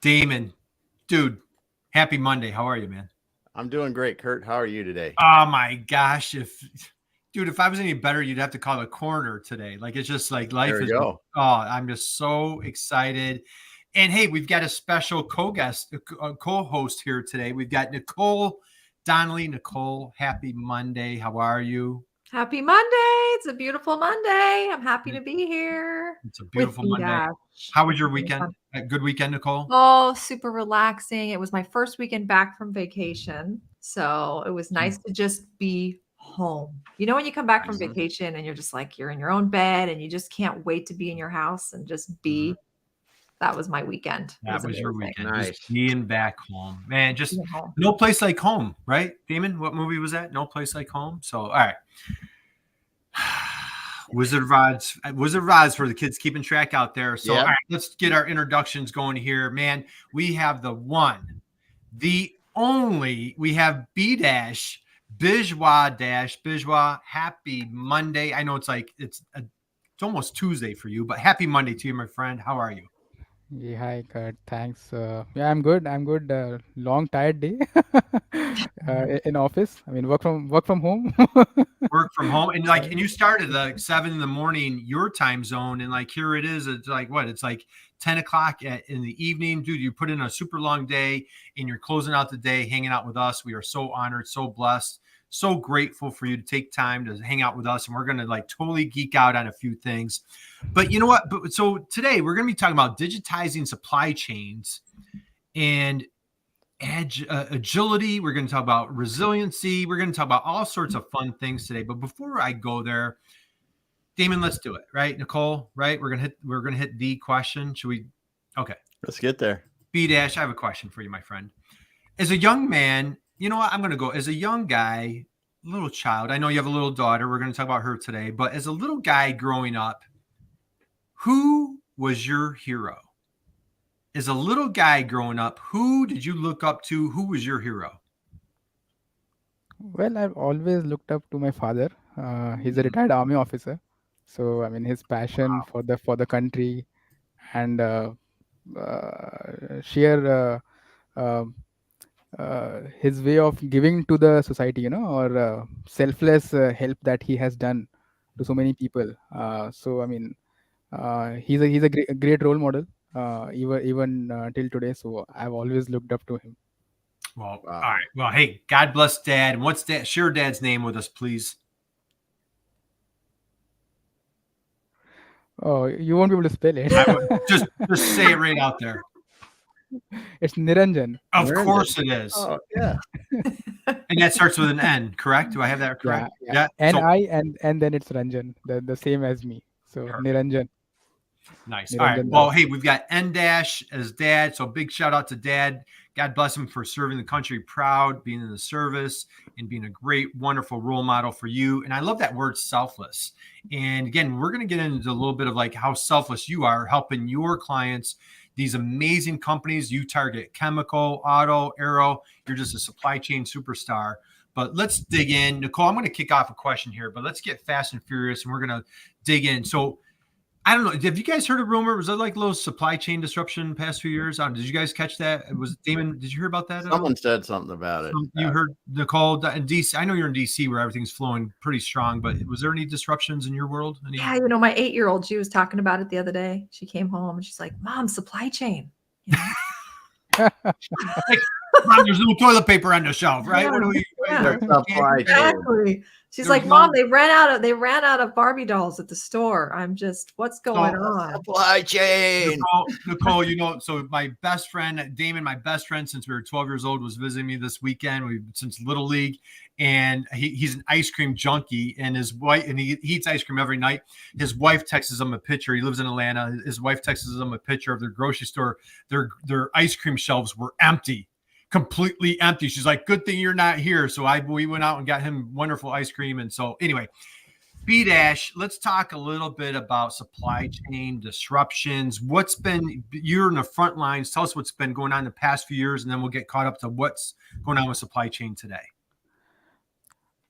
Damon, dude, happy Monday. How are you, man? I'm doing great, Kurt. How are you today? Oh my gosh, if I was any better, you'd have to call a coroner today. Like it's just like life There we is. go. Oh, I'm just so excited. And hey, we've got a special co-host here today. We've got Nicole Donnelly. Nicole, happy Monday. How are you? Happy Monday. It's a beautiful Monday. I'm happy to be here. It's a beautiful with Monday. B.Dash. How was your weekend? A good weekend, Nicole? Oh, super relaxing. It was my first weekend back from vacation. So it was nice to just be home. You know, when you come back from vacation and you're just like, you're in your own bed and you just can't wait to be in your house and just be. That was my weekend. That was your weekend. Nice. Just being back home. Man, just no place like home, right? Damon, what movie was that? No Place Like Home. So, all right. Wizard of Oz for the kids keeping track out there. So, all right, let's get our introductions going here. Man, we have the one, the only, we have B.Dash, Biswa, happy Monday. I know it's almost Tuesday for you, but happy Monday to you, my friend. How are you? Yeah, hi, Kurt. Thanks. Yeah, I'm good. Long tired day in office. I mean, work from home. Work from home, and you started like 7 a.m. your time zone, and like here it is. It's like what? It's like 10 o'clock in the evening, dude. You put in a super long day, and you're closing out the day, hanging out with us. We are so honored, so blessed, so grateful for you to take time to hang out with us, and we're gonna like totally geek out on a few things. But you know what? So today we're gonna be talking about digitizing supply chains and agility. We're going to talk about resiliency. We're going to talk about all sorts of fun things today. But before I go there, Damon, let's do it. Right, Nicole. Right, we're gonna hit the question. Should we? Okay, let's get there. B.Dash, I have a question for you, my friend. As a young man, you know what? I'm going to go as a young guy, little child. I know you have a little daughter. We're going to talk about her today. But as a little guy growing up, who was your hero? As a little guy growing up, who did you look up to? Who was your hero? Well, I've always looked up to my father. He's a retired army officer, so I mean his passion for the country and sheer his way of giving to the society, or selfless help that he has done to so many people. So I mean, he's a great role model, even till today. So I've always looked up to him. Well, all right. Well, hey, God bless Dad. And what's Dad? Share Dad's name with us, please. Oh, you won't be able to spell it. just say it right out there. It's Niranjan. Of course it is. Oh, yeah. And that starts with an N, correct? Do I have that correct? Yeah. And then it's Ranjan, the same as me. So perfect. Niranjan. Nice. Niranjan. All right. Well, hey, we've got N-Dash as Dad. So big shout out to Dad. God bless him for serving the country proud, being in the service, and being a great, wonderful role model for you. And I love that word selfless. And again, we're going to get into a little bit of like how selfless you are helping your clients, these amazing companies. You target chemical, auto, aero. You're just a supply chain superstar. But let's dig in. Nicole, I'm going to kick off a question here, but let's get fast and furious, and we're going to dig in. So I don't know. Have you guys heard a rumor? Was there like a little supply chain disruption past few years? Did you guys catch that? It was Damon. Did you hear about that? Someone said something about it. You heard Nicole in DC. I know you're in DC where everything's flowing pretty strong, but was there any disruptions in your world? Yeah, you know, my 8-year-old, she was talking about it the other day. She came home and she's like, "Mom, supply chain." You know? Like, Mom, there's no toilet paper on the shelf, right? Yeah, what do we? Exactly. She's like, "Mom, they ran out of Barbie dolls at the store. I'm just, what's going on?" Supply chain. Nicole, you know, so my best friend, Damon, my best friend since we were 12 years old, was visiting me this weekend. Since Little League, and he's an ice cream junkie, and his wife, and he eats ice cream every night. His wife texts him a picture. He lives in Atlanta. His wife texts him a picture of their grocery store. Their ice cream shelves were empty. Completely empty. She's like, "Good thing you're not here." So we went out and got him wonderful ice cream. And so anyway, B.Dash, let's talk a little bit about supply chain disruptions. You're in the front lines. Tell us what's been going on in the past few years, and then we'll get caught up to what's going on with supply chain today.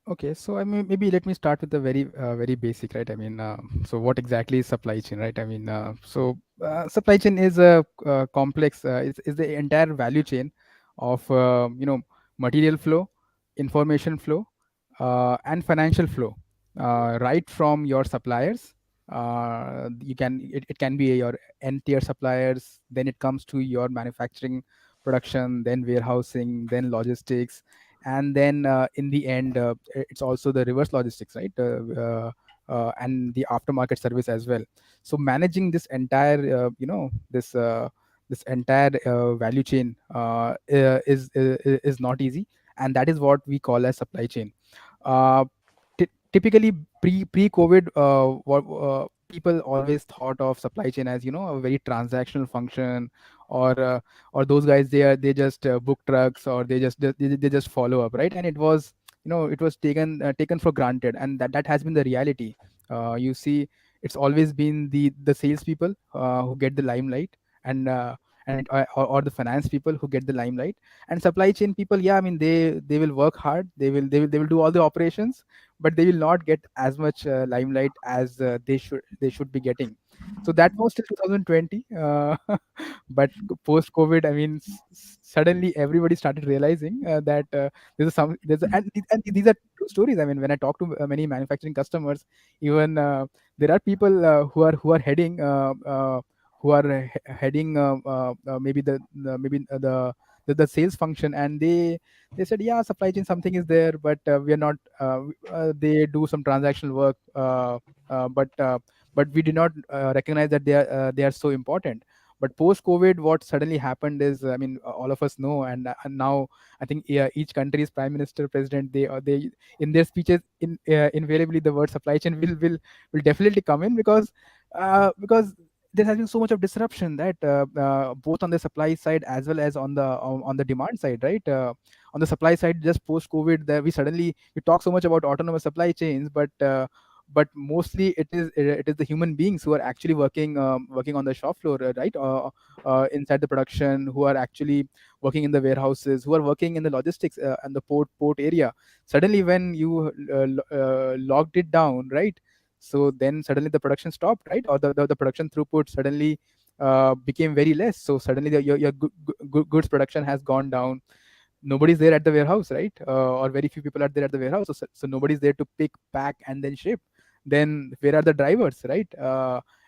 Okay, so I mean, maybe let me start with the very basic, right? I mean, so what exactly is supply chain, right? I mean, so supply chain is a complex. Is the entire value chain of material flow, information flow, and financial flow. Right from your suppliers, it can be your end tier suppliers. Then it comes to your manufacturing, production, then warehousing, then logistics, and then in the end, it's also the reverse logistics, right? And the aftermarket service as well. So managing this entire this entire value chain is not easy, and that is what we call as supply chain. uh, Typically pre covid, people always thought of supply chain as a very transactional function, or those guys, they just book trucks, or they just follow up, right? And it was taken for granted, and that has been the reality. You see, it's always been the salespeople who get the limelight, and or the finance people who get the limelight, and supply chain people. Yeah, I mean, they will work hard, they will do all the operations, but they will not get as much limelight as they should be getting. So that was till 2020. But post covid, I mean, suddenly everybody started realizing that and these are true stories. I mean, when I talk to many manufacturing customers, even there are people who are heading heading maybe the sales function, and they said, yeah, supply chain something is there, but we are not they do some transactional work, but we did not recognize that they are so important. But post covid, what suddenly happened is, I mean, all of us know, and now I think, yeah, each country's prime minister, president, they in their speeches, invariably the word supply chain will definitely come in, because there has been so much of disruption, that both on the supply side as well as on the demand side, right? On the supply side, just post covid, that we talk so much about autonomous supply chains, but mostly it is the human beings who are actually working on the shop floor, right? Inside the production, who are actually working in the warehouses, who are working in the logistics and the port area. Suddenly, when you locked it down, right? So then suddenly the production stopped, right? Or the production throughput suddenly became very less. So suddenly your goods production has gone down. Nobody's there at the warehouse, right? Or very few people are there at the warehouse, so nobody's there to pick, pack, and then ship. Then where are the drivers, right?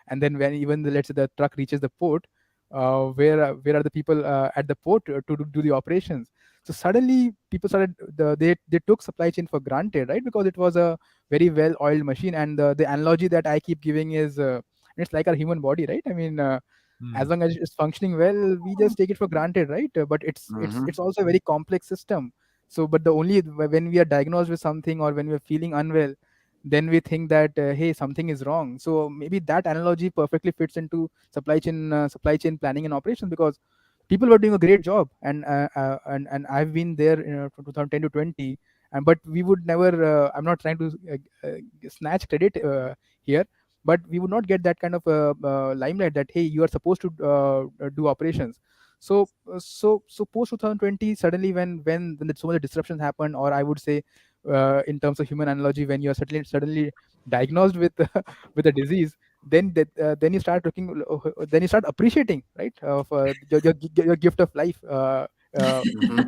And then when even let's say the truck reaches the port, where are the people at the port to do the operations? So suddenly people started they took supply chain for granted, right? Because it was a very well oiled machine. And the analogy that I keep giving is, it's like our human body, right? I mean, as long as it's functioning well, we just take it for granted, right? But it's it's Mm-hmm. it's also a very complex system. So but the only when we are diagnosed with something, or when we are feeling unwell, then we think that, hey, something is wrong. So maybe that analogy perfectly fits into supply chain planning and operations, because people were doing a great job, and I've been there, from 2010 to 20. And but we would never, I'm not trying to snatch credit here, but we would not get that kind of limelight, that hey, you are supposed to do operations. So post 2020, suddenly, when so many disruptions happened, or I would say, in terms of human analogy, when you are suddenly diagnosed with with a disease, then you start looking, then you start appreciating, right, of your gift of life. Uh, Mm-hmm.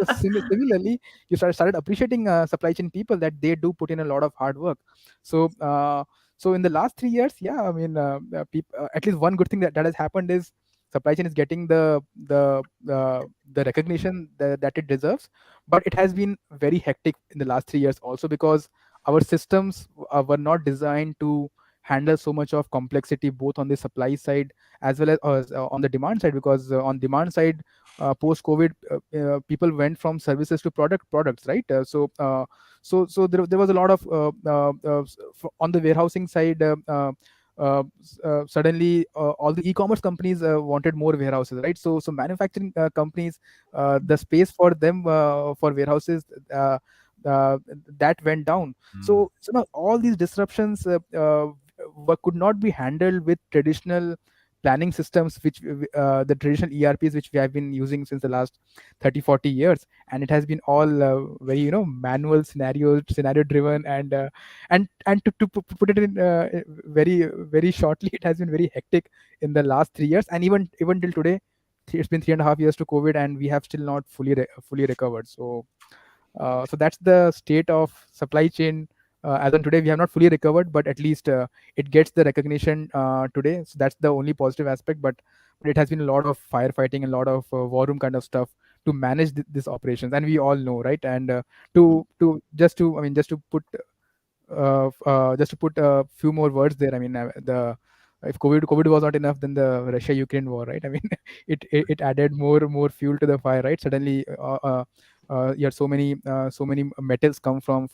Similarly, you started appreciating supply chain people, that they do put in a lot of hard work. So uh, so in the last 3 years, yeah, I mean, at least one good thing that has happened is supply chain is getting the recognition that it deserves. But it has been very hectic in the last 3 years also, because our systems were not designed to handle so much of complexity, both on the supply side as well as on the demand side. Because on demand side, post covid, people went from services to products, right? There was a lot of on the warehousing side. Suddenly, all the e-commerce companies wanted more warehouses, right? So manufacturing companies, the space for them, for warehouses, uh, uh, that went down. So now all these disruptions could not be handled with traditional planning systems, which the traditional ERPs which we have been using since the last 30-40 years, and it has been all very manual scenario driven, and to put it in very very shortly, it has been very hectic in the last 3 years, and even till today. It's been 3.5 years to COVID, and we have still not fully recovered. So that's the state of supply chain as on today. We have not fully recovered, but at least it gets the recognition today. So that's the only positive aspect. But it has been a lot of firefighting, a lot of war room kind of stuff to manage these operations, and we all know, right? And just to put a few more words there. I mean, the if COVID was not enough, then the Russia-Ukraine war, right? I mean, it added more fuel to the fire, right? Suddenly, you had so many metals come from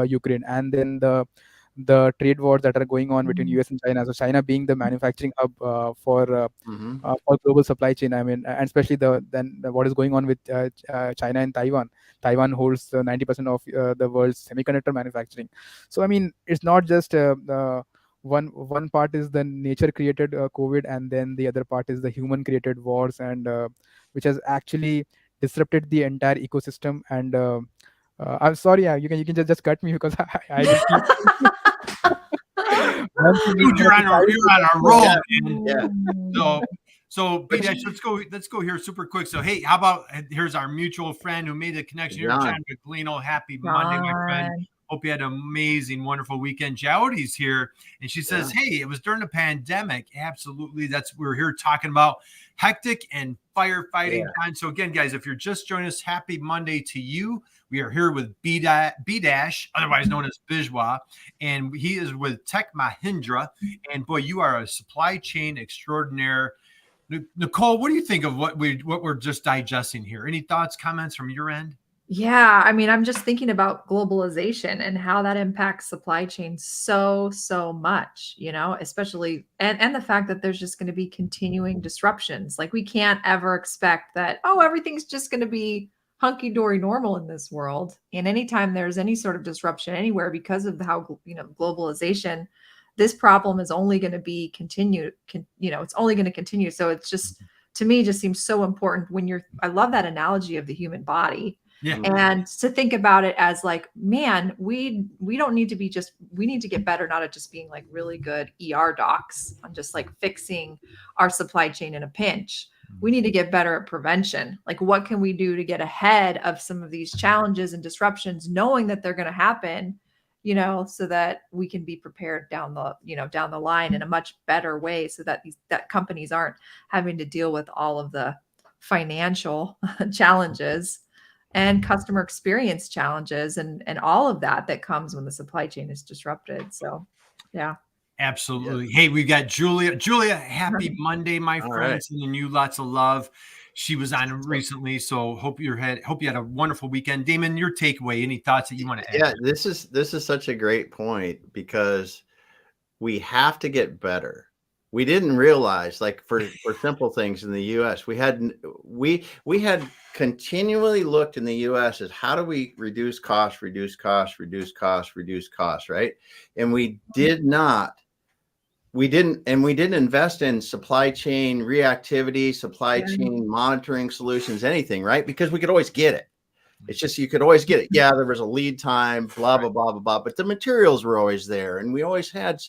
Ukraine, and then the trade wars that are going on between US and China. So China being the manufacturing hub for global supply chain. I mean, and especially what is going on with China and Taiwan. Taiwan holds 90% of the world's semiconductor manufacturing. So I mean, it's not just one part is the nature created COVID, and then the other part is the human created wars, and which has actually disrupted the entire ecosystem. And I'm sorry, you can just cut me because I will keep. Dude, you're on a roll, man. Yeah. So B.Dash, let's go here super quick. So hey, how about here's our mutual friend who made the connection. You're John McLeano. Happy Monday, my friend. Hope you had an amazing, wonderful weekend. Jody's here, and she says, hey, it was during the pandemic. Absolutely. We're here talking about hectic and firefighting time. So again, guys, if you're just joining us, happy Monday to you. We are here with B.Dash, otherwise known as Biswa, and he is with Tech Mahindra. And boy, you are a supply chain extraordinaire. Nicole, what do you think of what we're just digesting here? Any thoughts, comments from your end? Yeah, I mean, I'm just thinking about globalization and how that impacts supply chains so much, especially and the fact that there's just going to be continuing disruptions. Like we can't ever expect that, everything's just going to be hunky-dory normal in this world. And anytime there's any sort of disruption anywhere because of how, globalization, this problem is only going to be continued, it's only going to continue. So it's just, to me, just seems so important I love that analogy of the human body. Yeah. And to think about it as like, man, we don't need to be we need to get better, not at just being like really good ER docs on just like fixing our supply chain in a pinch. We need to get better at prevention. Like, what can we do to get ahead of some of these challenges and disruptions, knowing that they're going to happen, so that we can be prepared down the line in a much better way, so that that companies aren't having to deal with all of the financial challenges and customer experience challenges and all of that comes when the supply chain is disrupted. So, yeah. Absolutely. Yeah. Hey, we got Julia. Julia, happy Monday, my friend. Right. Sending you lots of love. She was on recently, so hope you had a wonderful weekend. Damon, your takeaway, any thoughts that you want to add? Yeah, this is such a great point, because we have to get better. We didn't realize, like for simple things in the US, we had continually looked in the US as how do we reduce costs, right? And we didn't invest in supply chain reactivity, supply chain monitoring solutions, anything, right? Because we could always get it. It's just, you could always get it. Yeah, there was a lead time, blah, blah, blah, blah, blah. But the materials were always there. And we always had,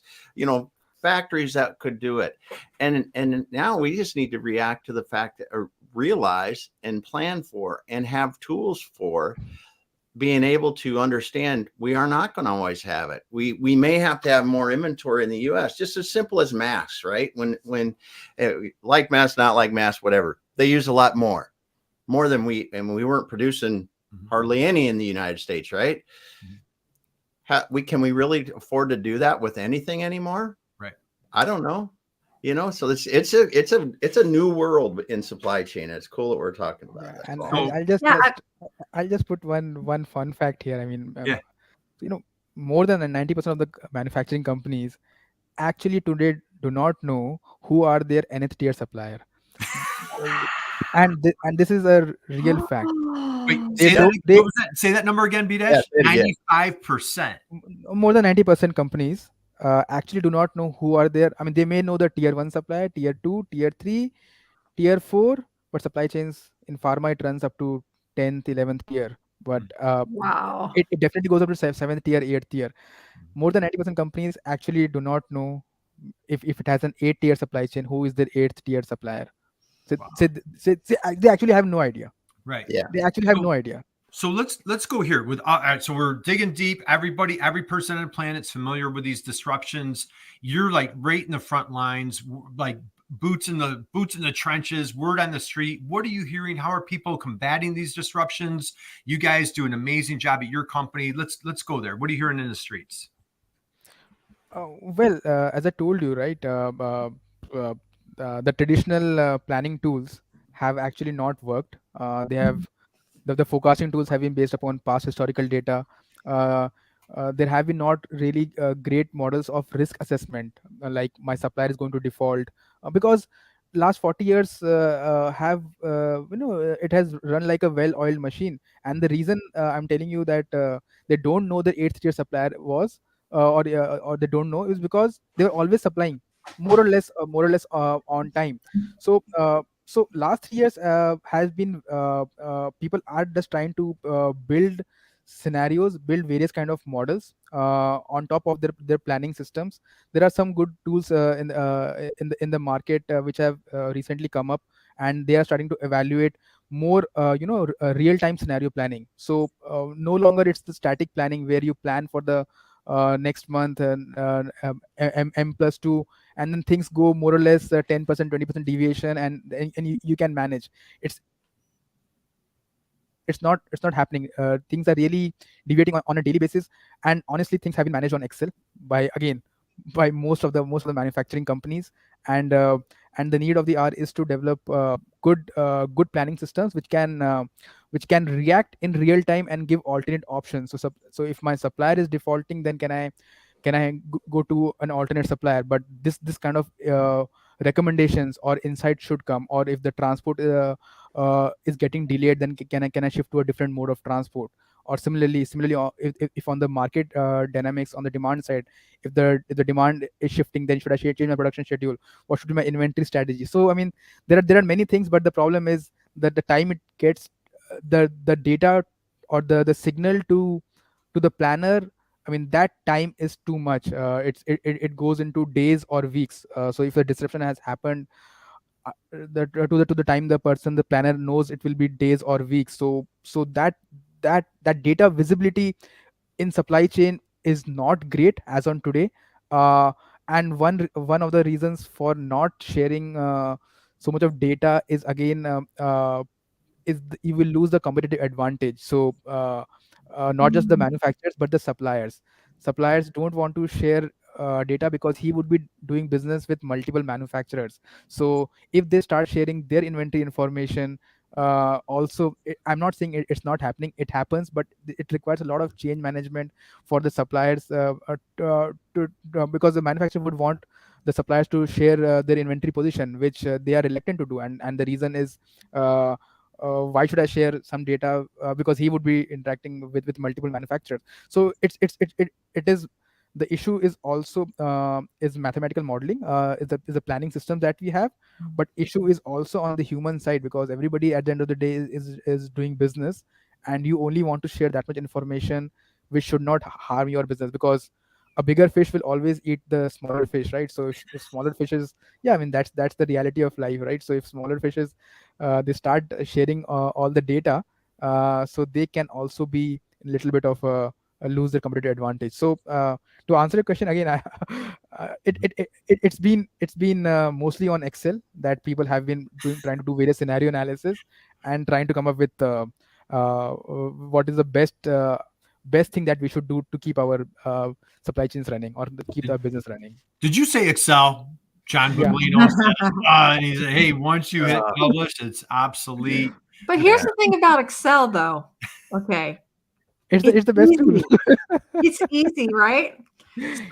factories that could do it. And now we just need to react to the fact that, or realize and plan for and have tools for being able to understand we are not going to always have it. We may have to have more inventory in the US, just as simple as masks, right? When like masks, not like masks, whatever, they use a lot more than we weren't producing hardly any in the United States, right? Can we really afford to do that with anything anymore? Right. I don't know. So it's a new world in supply chain. It's cool that we're talking about it. And I'll just put one fun fact here. I mean, more than 90% of the manufacturing companies actually today do not know who are their nth tier supplier, and this is a real fact. Wait, say that number again, B.Dash. 95%. More than 90% companies actually do not know who are there. I mean, they may know the tier 1 supplier, tier 2, tier 3, tier 4, but supply chains in pharma, it runs up to 10th, 11th tier. But Wow. it definitely goes up to 7th tier, 8th tier. More than 90% companies actually do not know if it has an 8-tier supply chain, who is their 8th tier supplier. So, Wow. they actually have no idea. Right. Yeah. They actually have So- no idea. So let's go here with all right, so we're digging deep. Every person on the planet's familiar with these disruptions. You're like right in the front lines, like boots in the trenches, word on the street. What are you hearing? How are people combating these disruptions? You guys do an amazing job at your company. Let's go there. What are you hearing in the streets? Well, as I told you, right, uh, the traditional planning tools have actually not worked. They have the forecasting tools have been based upon past historical data. Uh, there have been not really great models of risk assessment, like my supplier is going to default, because last 40 years have it has run like a well-oiled machine. And the reason I'm telling you that they don't know the 8th tier supplier was or they don't know is because they were always supplying more or less on time. So last 3 years has been people are just trying to build scenarios, build various kind of models on top of their planning systems. There are some good tools in the market which have recently come up, and they are starting to evaluate more real time scenario planning. So no longer it's the static planning where you plan for the next month and M+2, and then things go more or less 10%, 20% deviation, and you can manage. It's not happening. Things are really deviating on a daily basis, and honestly things have been managed on Excel by most of the manufacturing companies. And the need of the hour is to develop good planning systems which can react in real time and give alternate options. So if my supplier is defaulting, then can I go to an alternate supplier? But this kind of recommendations or insights should come. Or if the transport is getting delayed, then can I shift to a different mode of transport? Or similarly, if on the market dynamics on the demand side, if the demand is shifting, then should I change my production schedule? What should be my inventory strategy? So I mean, there are many things, but the problem is that the time it gets the data or the signal to the planner, I mean, that time is too much. It goes into days or weeks. So if a disruption has happened, to the time the planner knows, it will be days or weeks. So that data visibility in supply chain is not great as on today. uh, and one of the reasons for not sharing so much of data is again you will lose the competitive advantage. So not just the manufacturers but the suppliers don't want to share data, because he would be doing business with multiple manufacturers. So if they start sharing their inventory information, I'm not saying it's not happening, it happens, but it requires a lot of change management for the suppliers, because the manufacturer would want the suppliers to share their inventory position, which they are reluctant to do. And the reason is, uh, why should I share some data? Because he would be interacting with multiple manufacturers. So it is, the issue is also is mathematical modeling, is a planning system that we have. But issue is also on the human side, because everybody at the end of the day is doing business, and you only want to share that much information which should not harm your business, because a bigger fish will always eat the smaller fish, right? So if smaller fishes, yeah, I mean, that's the reality of life, right? So if smaller fishes they start sharing all the data, so they can also be a little bit of lose their competitive advantage. So to answer your question again, it's been mostly on Excel that people have been trying to do various scenario analysis and trying to come up with what is the best thing that we should do to keep our supply chains running, or to keep our business running. Did you say Excel? John Yeah. Buglino said, and he said, "Hey, once you hit Uh, publish, it's obsolete." But here's the thing about Excel, though. Okay. It's the best tool. Easy. It's easy, right?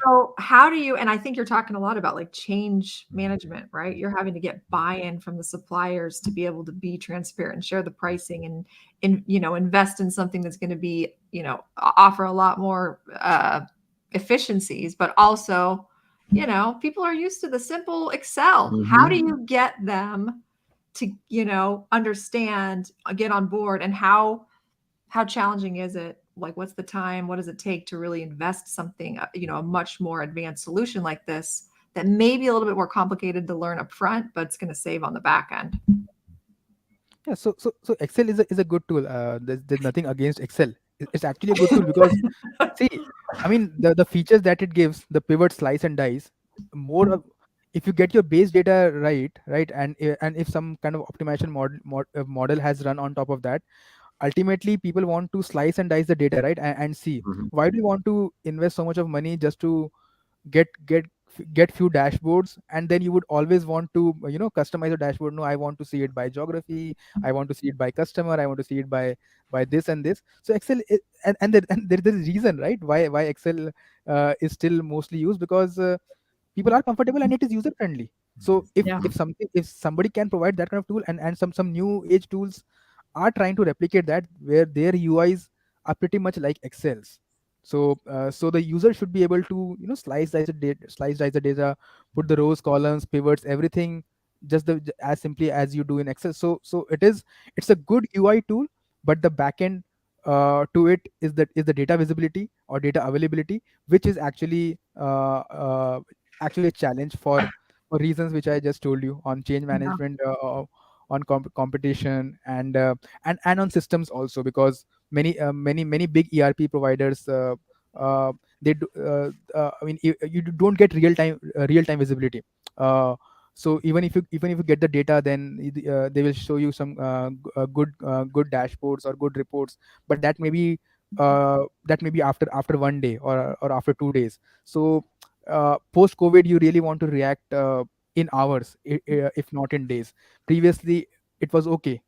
So how do you, and I think you're talking a lot about like change management, right? You're having to get buy-in from the suppliers to be able to be transparent and share the pricing and invest in something that's going to be, offer a lot more efficiencies, but also, people are used to the simple Excel. How do you get them to, understand, get on board, and how challenging is it? Like, what's the time? What does it take to really invest something, a much more advanced solution like this that may be a little bit more complicated to learn up front, but it's going to save on the back end. Yeah, so Excel is a good tool. There's nothing against Excel. It's actually a good tool because, see, I mean, the features that it gives, the pivot, slice, and dice, more of, if you get your base data right, and if some kind of optimization model has run on top of that, ultimately people want to slice and dice the data, right, and see why do you want to invest so much of money just to get get get few dashboards, and then you would always want to customize a dashboard. No, I want to see it by geography, I want to see it by customer, I want to see it by this and this. So Excel and there is a reason, right, why Excel is still mostly used, because people are comfortable and it is user friendly. So Yeah. if somebody can provide that kind of tool, and some new age tools are trying to replicate that, where their UIs are pretty much like Excel's. So the user should be able to slice dice the data, put the rows, columns, pivots, everything, as simply as you do in Excel. So it's a good UI tool, but the backend to it is the data visibility or data availability, which is actually a challenge for reasons which I just told you, on change Yeah. management, on competition, and on systems also, because many big ERP providers, they do, I mean, you don't get real time visibility. So even if you get the data, then they will show you some good dashboards or good reports, but that may be after one day, or after 2 days. So post COVID, you really want to react in hours, if not in days. Previously it was okay.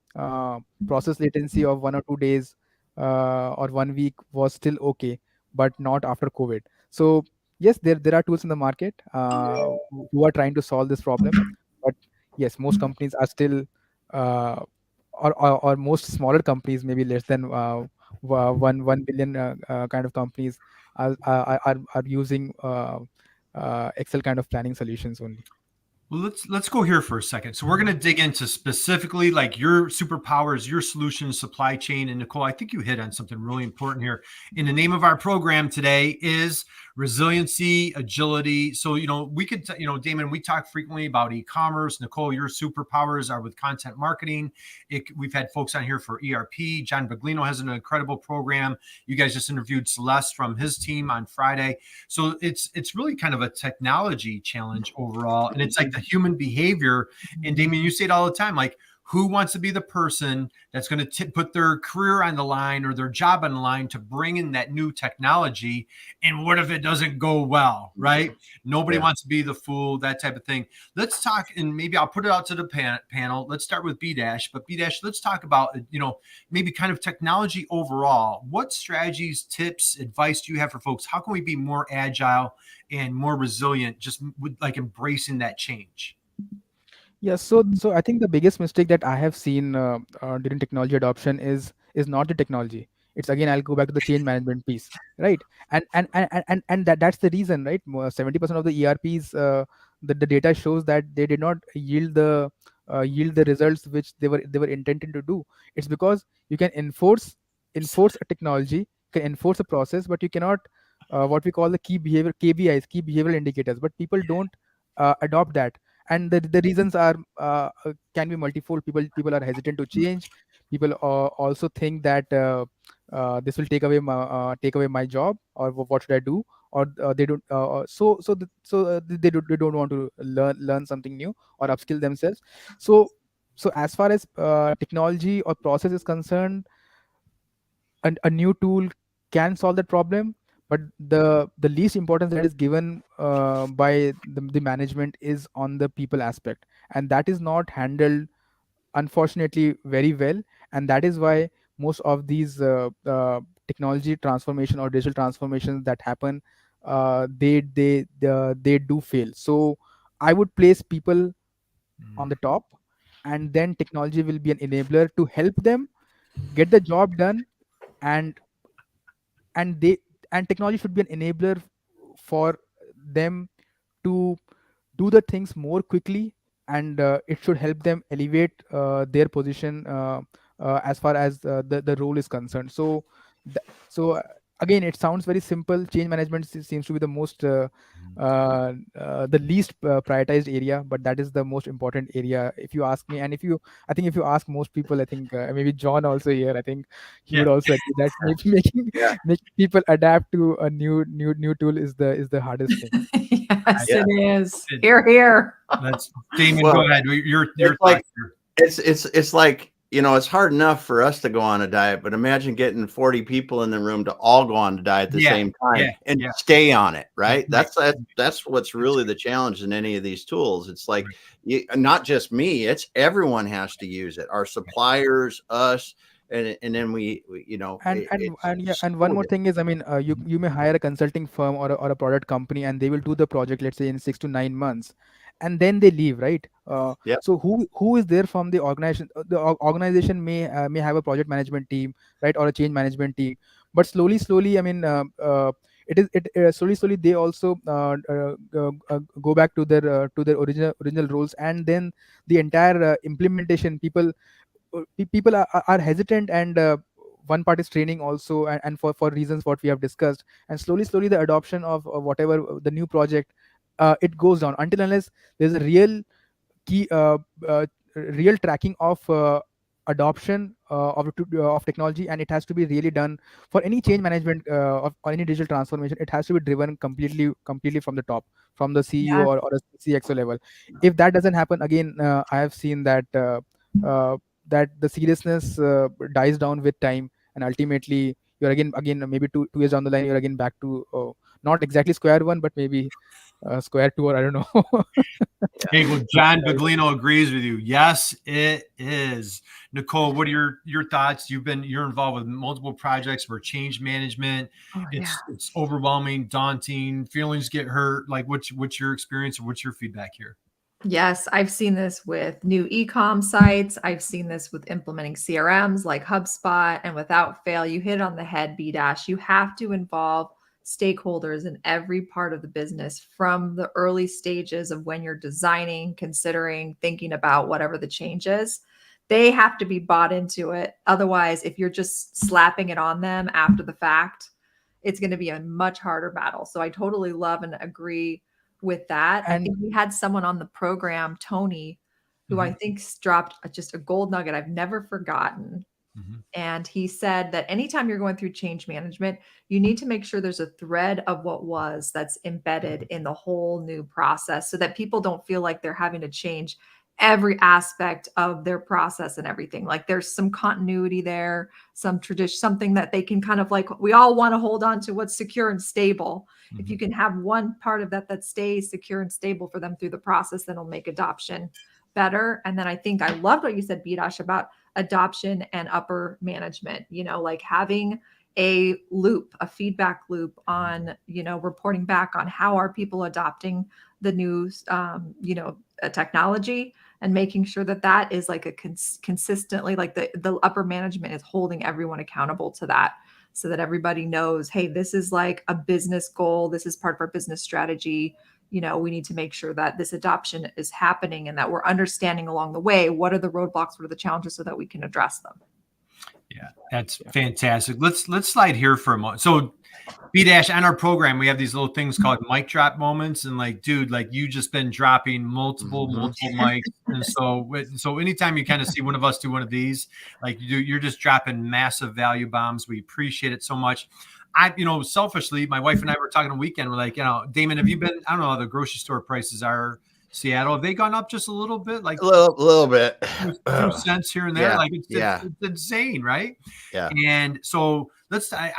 Process latency of 1 or 2 days, or 1 week was still okay, but not after COVID. So yes, there are tools in the market who are trying to solve this problem, but yes, most companies are still, uh, or most smaller companies, maybe less than 1 billion kind of companies, are using Excel kind of planning solutions only. Well, let's go here for a second. So we're going to dig into specifically like your superpowers, your solutions, supply chain. And Nicole, I think you hit on something really important here. And the name of our program today is resiliency, agility. So, we could, Damon, we talk frequently about e-commerce. Nicole, your superpowers are with content marketing. We've had folks on here for ERP. John Baglino has an incredible program. You guys just interviewed Celeste from his team on Friday. So it's really kind of a technology challenge overall. And it's like the human behavior. And Damien, you say it all the time, like, who wants to be the person that's going to put their career on the line or their job on the line to bring in that new technology? And what if it doesn't go well, right? Nobody wants to be the fool, that type of thing. Let's talk, and maybe I'll put it out to the panel. Let's start with B.Dash. But B.Dash, let's talk about, maybe kind of technology overall. What strategies, tips, advice do you have for folks? How can we be more agile and more resilient, just with like embracing that change? Yeah, so I think the biggest mistake that I have seen during technology adoption is not the technology. It's, again, I'll go back to the change management piece, right? And that's the reason, right? 70% of the ERPs, the data shows that they did not yield the results which they were intended to do. It's because you can enforce a technology, you can enforce a process, but you cannot, what we call the key behavior KPIs, key behavioral indicators. But people don't adopt that, and the reasons are, can be multifold. People are hesitant to change. People also think that this will take away my job, or what should I do, or they don't they don't want to learn something new or upskill themselves. So so as far as technology or process is concerned, a new tool can solve that problem, but the least importance that is given by the management is on the people aspect, and that is not handled, unfortunately, very well. And that is why most of these technology transformation or digital transformations that happen, they do fail. So I would place people on the top, and then technology will be an enabler to help them get the job done. And and they and technology should be an enabler for them to do the things more quickly, and it should help them elevate their position as far as the role is concerned. So again, it sounds very simple. Change management seems to be the most the least prioritized area, but that is the most important area, if you ask me. And I think if you ask most people, I think maybe John also here, I think he would also agree that maybe Yeah. making people adapt to a new tool is the hardest thing. Yes, Yeah. it is. Here, here. That's Damon. Well, Go ahead. Your it's like thoughts here. it's like, you know, it's hard enough for us to go on a diet, but imagine getting 40 people in the room to all go on a diet at the same time and stay on it, right? That's what's really the challenge in any of these tools. It's like not just me, it's everyone has to use it. Our suppliers, us, and then we you know, and one more thing is, I mean, you may hire a consulting firm or a product company, and they will do the project, let's say, in 6 to 9 months, and then they leave, right? So who is there from the organization? The organization may have a project management team, right, or a change management team, but slowly, I mean, slowly they also go back to their original roles, and then the entire implementation, people are hesitant, and one part is training also, and for reasons what we have discussed, and slowly the adoption of whatever the new project, it goes down until unless there's a real key real tracking of adoption of technology, and it has to be really done for any change management or any digital transformation. It has to be driven completely from the top, from the CEO or a CXO level. If that doesn't happen, again, I have seen that that the seriousness dies down with time, and ultimately you're again maybe 2 years down the line, you're again back to not exactly square one, but maybe square two, or I don't know. Hey, well, John Baglino agrees with you. Yes, it is. Nicole, what are your thoughts? You're involved with multiple projects for change management. It's overwhelming, daunting. Feelings get hurt. Like, what's your experience, or what's your feedback here? Yes, I've seen this with new e-com sites. I've seen this with implementing CRMs like HubSpot, and without fail, you hit it on the head, B-Dash. You have to involve stakeholders in every part of the business, from the early stages of when you're designing, considering, thinking about whatever the change is. They have to be bought into it. Otherwise, if you're just slapping it on them after the fact, it's going to be a much harder battle. So I totally love and agree with that. I think we had someone on the program, Tony, who I think dropped just a gold nugget I've never forgotten. And he said that anytime you're going through change management, you need to make sure there's a thread of what was that's embedded in the whole new process, so that people don't feel like they're having to change every aspect of their process and everything. Like there's some continuity there, some tradition, something that they can kind of like, we all want to hold on to what's secure and stable. If you can have one part of that stays secure and stable for them through the process, then it'll make adoption better. And then I think I loved what you said, B-Dash, about adoption and upper management, like having a loop, a feedback loop on, reporting back on how are people adopting the new, technology, and making sure that is like a consistently, like the upper management is holding everyone accountable to that, so that everybody knows, hey, this is like a business goal. This is part of our business strategy. We need to make sure that this adoption is happening, and that we're understanding along the way, what are the roadblocks, what are the challenges, so that we can address them. Yeah, that's fantastic. Let's slide here for a moment. So B-Dash, on our program, we have these little things called mic drop moments. And like, dude, like you just been dropping multiple mics. And so anytime you kind of see one of us do one of these, like you're just dropping massive value bombs. We appreciate it so much. Selfishly, my wife and I were talking a weekend. We're like, Damon, have you been, I don't know how the grocery store prices are, Seattle, have they gone up just a little bit? Like a little bit, a few cents here and there. Yeah, like it's insane, right? Yeah. And so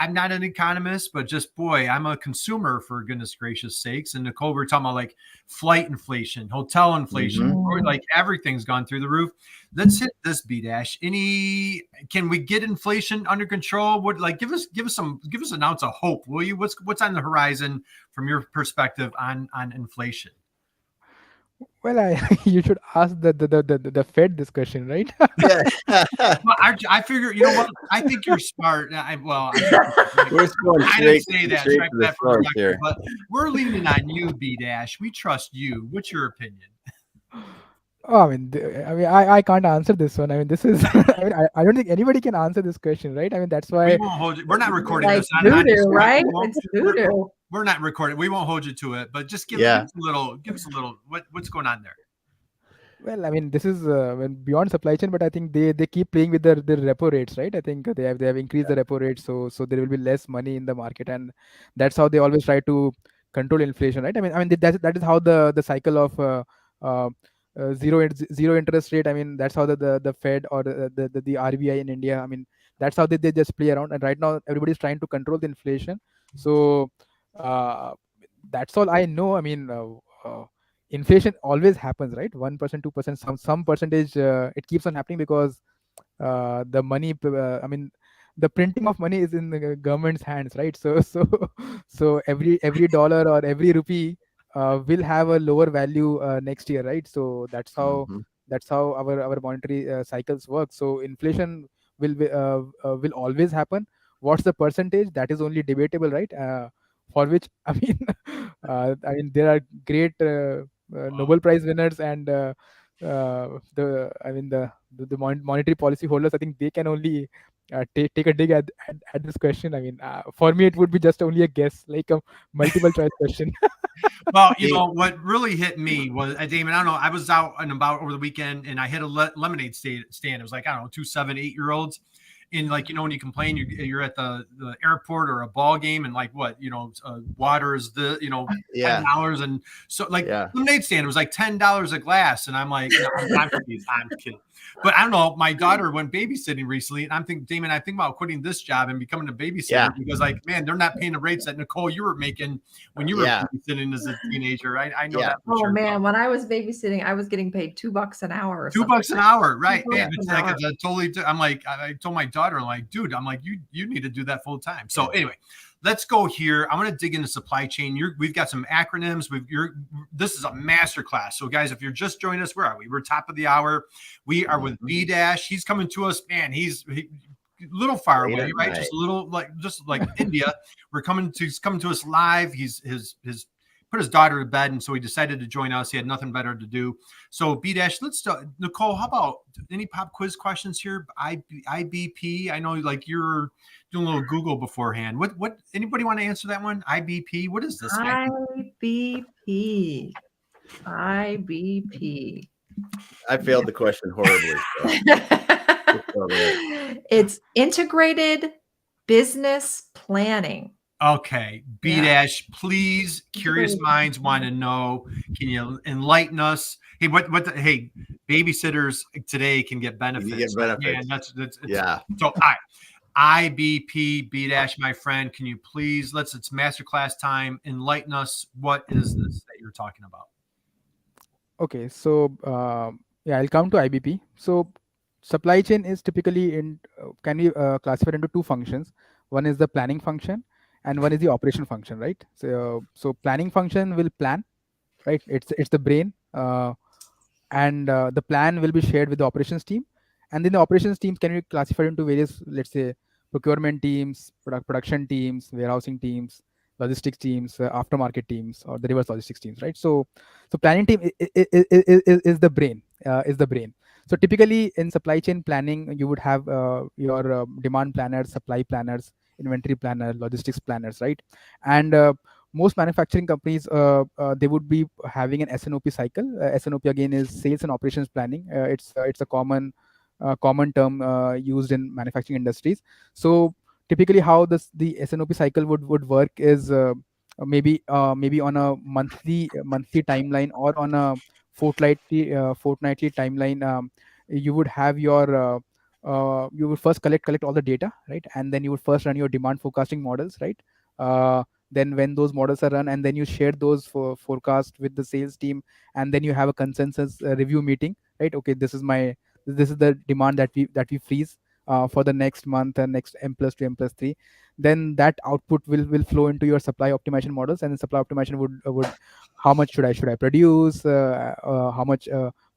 I'm not an economist, but just, boy, I'm a consumer, for goodness gracious sakes. And Nicole, we're talking about like flight inflation, hotel inflation, or like everything's gone through the roof. Let's hit this, B-Dash. Can we get inflation under control? Give us an ounce of hope, will you? What's on the horizon from your perspective on inflation? Well, you should ask the Fed this question, right? Yeah. Well, I figure, you know what? I think you're smart. I shouldn't, We're going I didn't straight, say that. straight Strike to the that for the source record. here. But we're leaning on you, B-Dash. We trust you. What's your opinion? Oh, I can't answer this one. I mean, this is, I don't think anybody can answer this question, right? I mean, that's We why. won't hold you. We're not recording Like this on voodoo, Instagram. right? We won't. It's voodoo. We're not recording. We won't hold you to it. But just give Yeah. us a little. Give us a little. What's going on there? Well, I mean, this is beyond supply chain, but I think they keep playing with their repo rates, right? I think they have increased the repo rate, so there will be less money in the market, and that's how they always try to control inflation, right? I mean that is how the cycle of uh, zero interest rate. I mean, that's how the Fed or the RBI in India. I mean, that's how they just play around. And right now, everybody's trying to control the inflation. So uh, that's all I know. I mean. Inflation always happens, right? 1%, 2%, some percentage, it keeps on happening because the money, I mean, the printing of money is in the government's hands, right? So every dollar or every rupee will have a lower value next year, right? So Mhm. that's how our monetary cycles work. So inflation will always happen. What's the percentage? That is only debatable, right? For which I mean, there are great Nobel Prize winners and the monetary policy holders. I think they can only take a dig at this question. I mean, for me, it would be just only a guess, like a multiple choice question. Well, you Hey, know what really hit me was, Damon. I don't know. I was out and about over the weekend, and I hit a lemonade stand. It was like, I don't know, 2, 7, 8-year-olds. And like, you know, when you complain, you're at the airport or a ball game, and like, what, you know, water is yeah, $10, and so like yeah, lemonade stand was like $10 a glass, and I'm like, no, I'm kidding. But I don't know. My daughter went babysitting recently, and I'm thinking, Damon, I think about quitting this job and becoming a babysitter yeah, because, like, man, they're not paying the rates that Nicole you were making when you were yeah, babysitting as a teenager. I know yeah, that for Oh sure. man, when I was babysitting, I was getting paid $2 an hour or Two something. bucks an hour, right? $2 Man, an it's like hour. it's a totally. I'm like, I told my daughter, I'm like, dude, I'm like, you need to do that full time. So anyway, let's go here. I want to dig into supply chain. We've got some acronyms. This is a master class. So guys, if you're just joining us, where are we? We're top of the hour. We are with Mhm. B-Dash. He's coming to us, man. He's a little far Late away, at right? night. Just like India. He's coming to us live. He's his put his daughter to bed, and so he decided to join us. He had nothing better to do. So B-Dash, let's start. Nicole, how about any pop quiz questions here? IBP. I know like you're doing a little Google beforehand. What anybody want to answer that one? IBP. What is this? IBP. IBP. I failed the question horribly. So It's integrated business planning. Okay, B-Dash, please. Curious minds want to know. Can you enlighten us? Hey, hey, babysitters today can get benefits. You get Man, benefits. that's Yeah. so. All right. IBP, B-Dash, my friend, can you please, it's masterclass time. Enlighten us. What is this that you're talking about? Okay, so yeah, I'll come to IBP. So supply chain is typically can be classified into two functions. One is the planning function, and one is the operation function, right? So planning function will plan, right? It's the brain, and the plan will be shared with the operations team, and then the operations teams can be classified into various, let's say, procurement teams, production teams, warehousing teams, logistics teams, aftermarket teams, or the reverse logistics teams, right? So planning team is the brain, so typically in supply chain planning, you would have your demand planners, supply planners, inventory planner, logistics planners, right? And most manufacturing companies, they would be having an SNOP cycle. SNOP again is sales and operations planning. It's a common term used in manufacturing industries. So typically, how the SNOP cycle would work is maybe on a monthly timeline, or on a fortnightly timeline. You would have you would first collect all the data, right? And then you would first run your demand forecasting models, right? Then when those models are run, and then you share those forecast with the sales team, and then you have a consensus review meeting, right? Okay, this is the demand that we freeze for the next month and next M+2, M+3, then that output will flow into your supply optimization models, and the supply optimization would how much should I produce, how much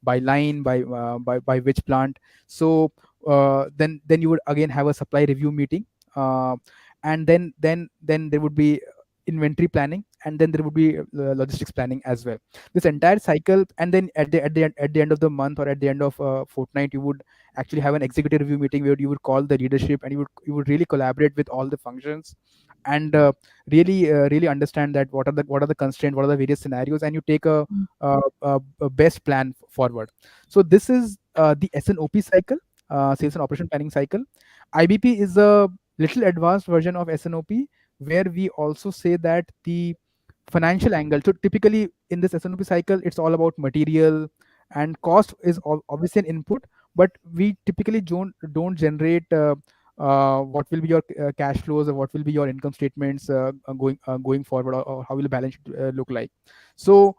by line, by which plant. So then you would again have a supply review meeting, and then there would be inventory planning, and then there would be logistics planning as well, this entire cycle. And then at the end of the month, or at the end of fortnight, you would actually have an executive review meeting where you would call the leadership, and you would really collaborate with all the functions, and really understand that what are the constraints, what are the various scenarios, and you take a best plan forward. So this is the SNOP cycle, sales and operation planning cycle. IBP is a little advanced version of SNOP, where we also say that the financial angle. So typically in this SNOP cycle, it's all about material, and cost is obviously an input, but we typically don't generate what will be your cash flows, or what will be your income statements going forward, or how will the balance sheet look like. So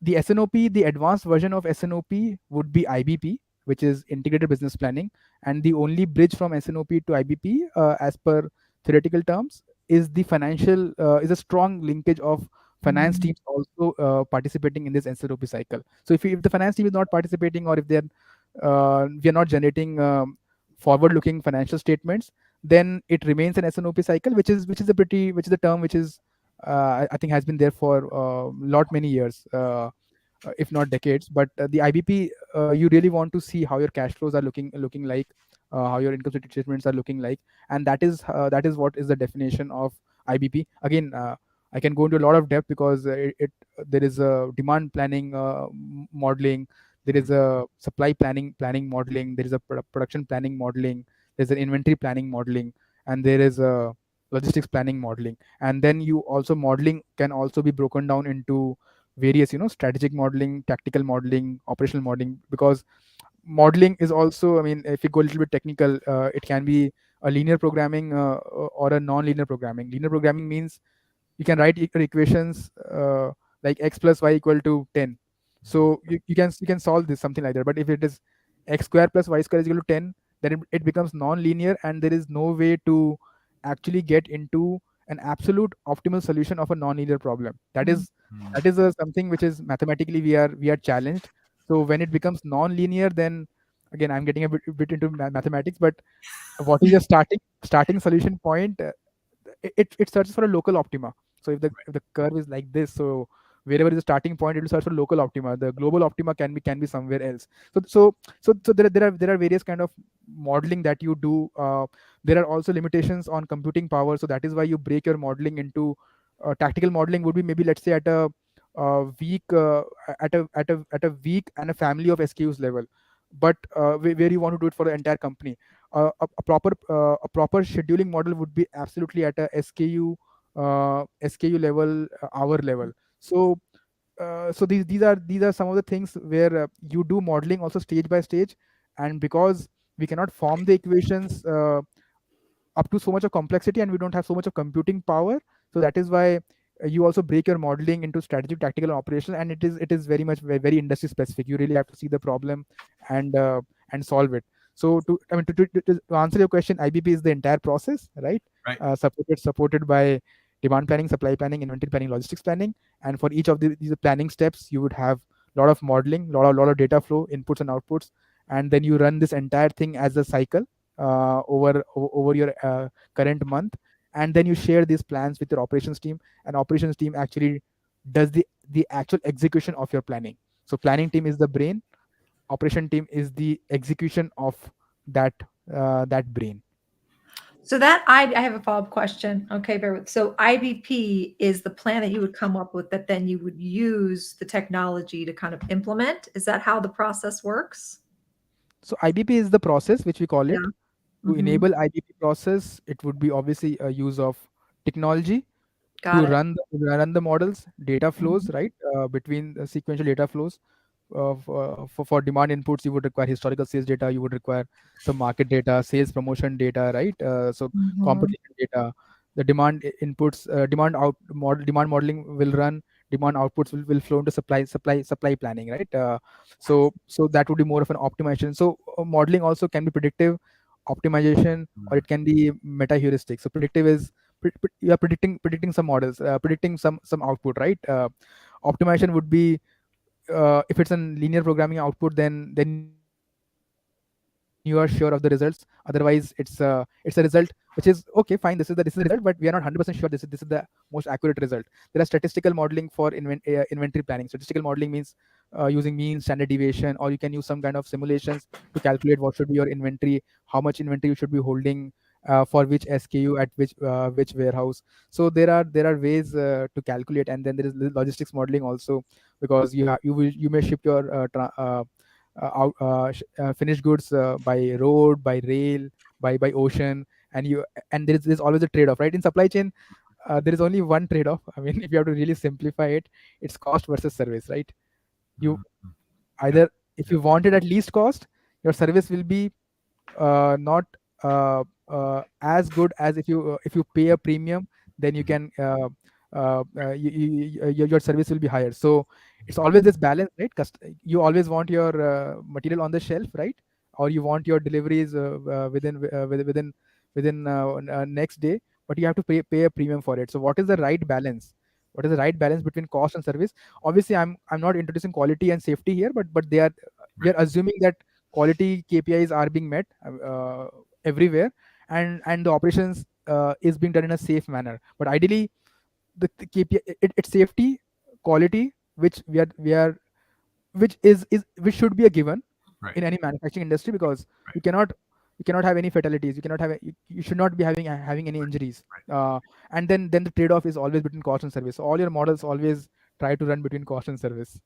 the SNOP, the advanced version of SNOP would be IBP, which is integrated business planning. And the only bridge from SNOP to IBP, as per theoretical terms, is the financial, is a strong linkage of finance teams also participating in this SNOP cycle. So if the finance team is not participating, or if we are not generating forward-looking financial statements, then it remains an SNOP cycle, which is a term which is I think has been there for lot many years, if not decades. But the IBP, you really want to see how your cash flows are looking like, how your income statements are looking like, and that is what is the definition of IBP. Again, I can go into a lot of depth, because there is a demand planning modeling, there is a supply planning modeling, there is a production planning modeling, there's an inventory planning modeling, and there is a logistics planning modeling. And then you also, modeling can also be broken down into various, strategic modeling, tactical modeling, operational modeling. Because modeling is also, I mean, if you go a little bit technical, it can be a linear programming, or a non-linear programming. Linear programming means you can write equations like x plus y equal to 10. So you can solve this something like that. But if it is x square plus y square is equal to 10, then it becomes non-linear, and there is no way to actually get into an absolute optimal solution of a non-linear problem. That is something which is mathematically we are challenged. So when it becomes non-linear, then again I'm getting a bit into mathematics, but what is your starting solution point? It searches for a local optima. So if the curve is like this, so wherever is the starting point, it will search for local optima. The global optima can be somewhere else. So there are various kind of modeling that you do. There are also limitations on computing power, so that is why you break your modeling into tactical modeling would be maybe, let's say, at a week, at a week and a family of SKUs level, but where you want to do it for the entire company. A proper scheduling model would be absolutely at a SKU level, hour level. So these are some of the things where you do modeling also stage by stage. And because we cannot form the equations up to so much of complexity, and we don't have so much of computing power, so that is why you also break your modeling into strategic, tactical, and operational. And it is very much very industry specific. You really have to see the problem and solve it. So to answer your question, IBP is the entire process, right? Right. Supported by demand planning, supply planning, inventory planning, logistics planning. And for each of these planning steps, you would have a lot of modeling, lot of data flow, inputs and outputs. And then you run this entire thing as a cycle over your current month. And then you share these plans with your operations team, and operations team actually does the actual execution of your planning. So planning team is the brain, operation team is the execution of that brain. So that I have a follow-up question. Okay, bear with. So IBP is the plan that you would come up with that then you would use the technology to kind of implement. Is that how the process works? So IBP is the process which we call Yeah. it. To Mhm. enable IBP process, it would be obviously a use of technology Got to it. run the models, data flows, Mhm. right? Between the sequential data flows. For demand inputs, you would require historical sales data, you would require some market data, sales promotion data, right? So Mhm. competition data, the demand inputs, demand modeling will run, demand outputs will flow into supply planning, right? So that would be more of an optimization. So modeling also can be predictive, optimization, or it can be meta heuristic. So predictive is you are predicting some models, predicting some output, right? Optimization would be if it's a linear programming output, then you are sure of the results. Otherwise, it's a result which is okay, fine. This is the result, but we are not 100% sure this is the most accurate result. There are statistical modeling for inventory planning. Statistical modeling means using mean, standard deviation, or you can use some kind of simulations to calculate what should be your inventory, how much inventory you should be holding, for which SKU at which warehouse. So there are ways to calculate, and then there is logistics modeling also, because you may ship your finished goods by road, by rail, by ocean, and there's always a trade-off, right? In supply chain, there is only one trade-off. I mean, if you have to really simplify it, it's cost versus service, right? You either, if you want it at least cost, your service will be not as good as if you pay a premium, then you can your service will be higher. So it's always this balance, right? You always want your material on the shelf, right? Or you want your deliveries within next day, but you have to pay a premium for it. So what is the right balance? What is the right balance between cost and service? Obviously, I'm not introducing quality and safety here, but we are assuming that quality KPIs are being met everywhere, and the operations is being done in a safe manner. But ideally, the KPI, it's safety, quality, which we are which should be a given in any manufacturing industry, because you cannot have any fatalities. You cannot have you should not be having any injuries. And then the trade-off is always between cost and service. So all your models always try to run between cost and service.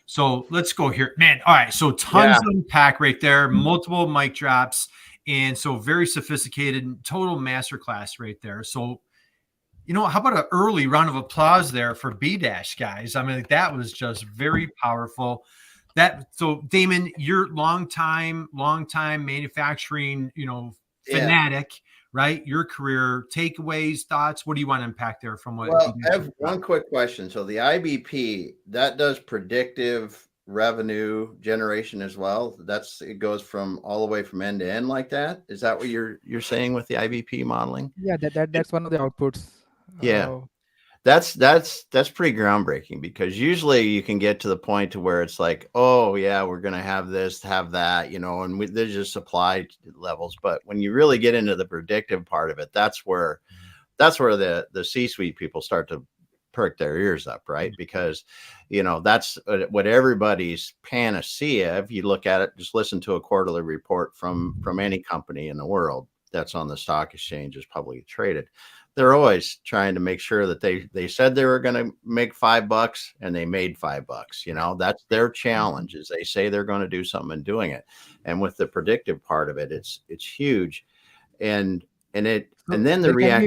So let's go here, man. All right, so tons to unpack right there, multiple mic drops, and so very sophisticated, total masterclass right there. So, how about an early round of applause there for B.Dash, guys? I mean, that was just very powerful. So Damon, you're longtime manufacturing, fanatic, right? Your career, takeaways, thoughts. What do you want to unpack there from what? Well, I have one quick question. So the IBP, that does predictive revenue generation as well. It goes from all the way from end to end like that. Is that what you're saying with the IBP modeling? Yeah, that's one of the outputs. Yeah. That's pretty groundbreaking, because usually you can get to the point to where it's like, oh yeah, we're going to have this, have that, and there's just supply levels. But when you really get into the predictive part of it, that's where the C-suite people start to perk their ears up, right? Because, that's what everybody's panacea. If you look at it, just listen to a quarterly report from any company in the world that's on the stock exchange, is publicly traded. They're always trying to make sure that they said they were going to make $5 and they made $5. That's their challenge, is they say they're going to do something and doing it. And with the predictive part of it, it's huge. And then the react.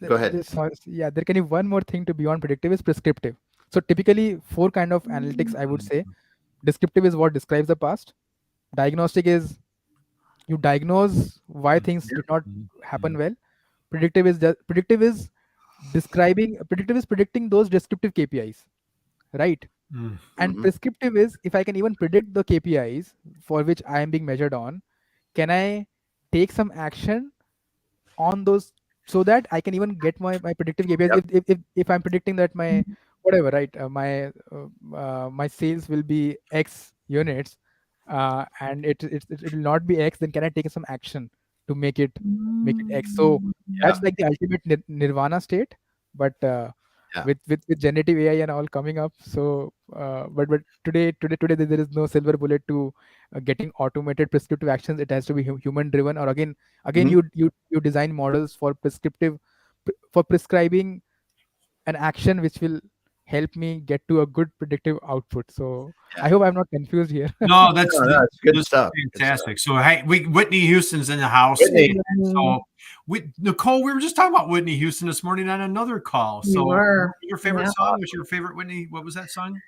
Go ahead. Yeah, there can be one more thing to beyond predictive is prescriptive. So typically 4 kind of analytics, I would say. Descriptive is what describes the past. Diagnostic is you diagnose why things did not happen well. Predictive is predicting those descriptive KPIs, right? And prescriptive is, if I can even predict the KPIs for which I am being measured on, can I take some action on those so that I can even get my predictive KPIs? If I'm predicting that my whatever, right, my sales will be X units, and it will not be X, then can I take some action to make it X? So that's like the ultimate nirvana state, but with generative AI and all coming up. So but today there is no silver bullet to getting automated prescriptive actions. It has to be human driven, or again you design models for prescribing an action which will help me get to a good predictive output. So I hope I'm not confused here. No, that's good stuff. Fantastic. So hey, Whitney Houston's in the house. So Nicole, we were just talking about Whitney Houston this morning on another call. So your favorite song? What's your favorite Whitney? What was that song?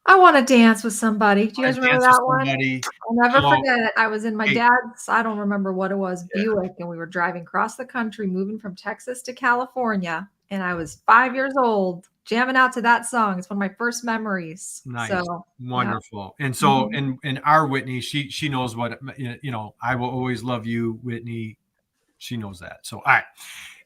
I Want to Dance with Somebody. Do you guys remember that one? I'll never forget it. I was in my dad's, I don't remember what it was, Buick, and we were driving across the country, moving from Texas to California. And I was 5 years old. jamming out to that song. It's one of my first memories. Nice. So Wonderful. And so, and our Whitney, she knows what, I will always love you, Whitney. She knows that. So, all right,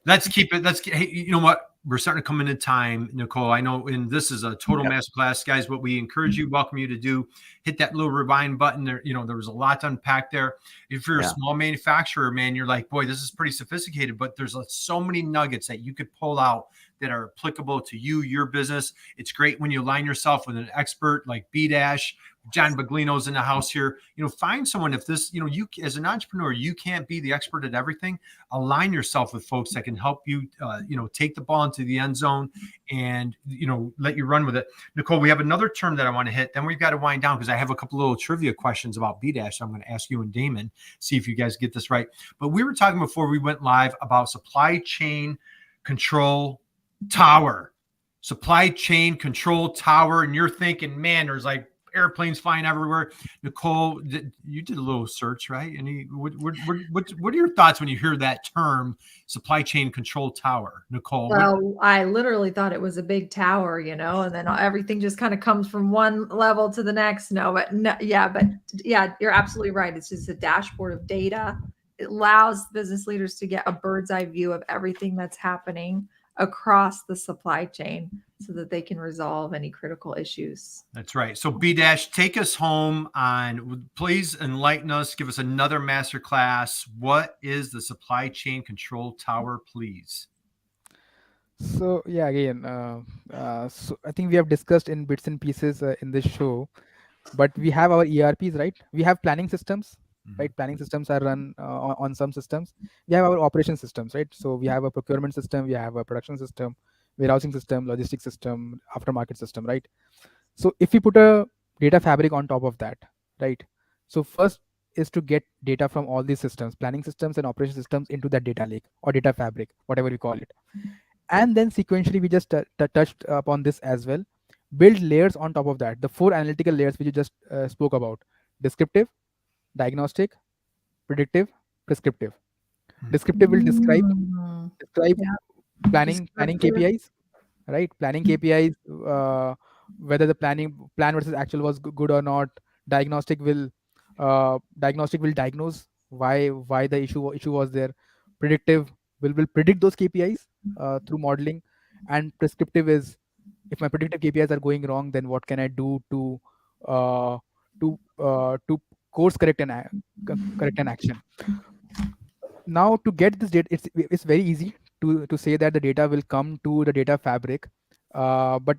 let's keep it. Hey, you know what? We're starting to come into time, Nicole. I know, and this is a total masterclass, guys. What we encourage you, welcome you to do, hit that little rewind button there. There was a lot to unpack there. If you're a small manufacturer, man, you're like, boy, this is pretty sophisticated, but there's so many nuggets that you could pull out that are applicable to you, your business. It's great when you align yourself with an expert like B.Dash. John Baglino's in the house here. Find someone. If this, you as an entrepreneur, you can't be the expert at everything. Align yourself with folks that can help you, take the ball into the end zone and, let you run with it. Nicole, we have another term that I want to hit. Then we've got to wind down because I have a couple little trivia questions about B.Dash. So I'm going to ask you and Damon, see if you guys get this right. But we were talking before we went live about supply chain control tower, supply chain control tower. And you're thinking, man, there's like airplanes flying everywhere. Nicole, you did a little search, right? And what are your thoughts when you hear that term, supply chain control tower, Nicole? Well, I literally thought it was a big tower, and then everything just kind of comes from one level to the next. But you're absolutely right. It's just a dashboard of data. It allows business leaders to get a bird's eye view of everything that's happening across the supply chain so that they can resolve any critical issues. That's right. So B-Dash, take us home please enlighten us, give us another masterclass. What is the supply chain control tower, please? So yeah, again, so I think we have discussed in bits and pieces in this show, but we have our ERPs, right? We have planning systems, right? Planning systems are run on some systems. We have our operation systems, right? So we have a procurement system, we have a production system, warehousing system, logistics system, aftermarket system, right? So if we put a data fabric on top of that, right? So first is to get data from all these systems, planning systems and operation systems, into that data lake or data fabric, whatever we call it. And then sequentially, we just touched upon this as well. Build layers on top of that. The 4 analytical layers which you just spoke about: descriptive, diagnostic, predictive, prescriptive. Descriptive will describe planning KPIs, right? Planning KPIs, whether the plan versus actual was good or not. Diagnostic will diagnose why the issue was there. Predictive will predict those KPIs through modeling, and prescriptive is, if my predictive KPIs are going wrong, then what can I do to course correct an action. Now, to get this data, it's very easy to say that the data will come to the data fabric, but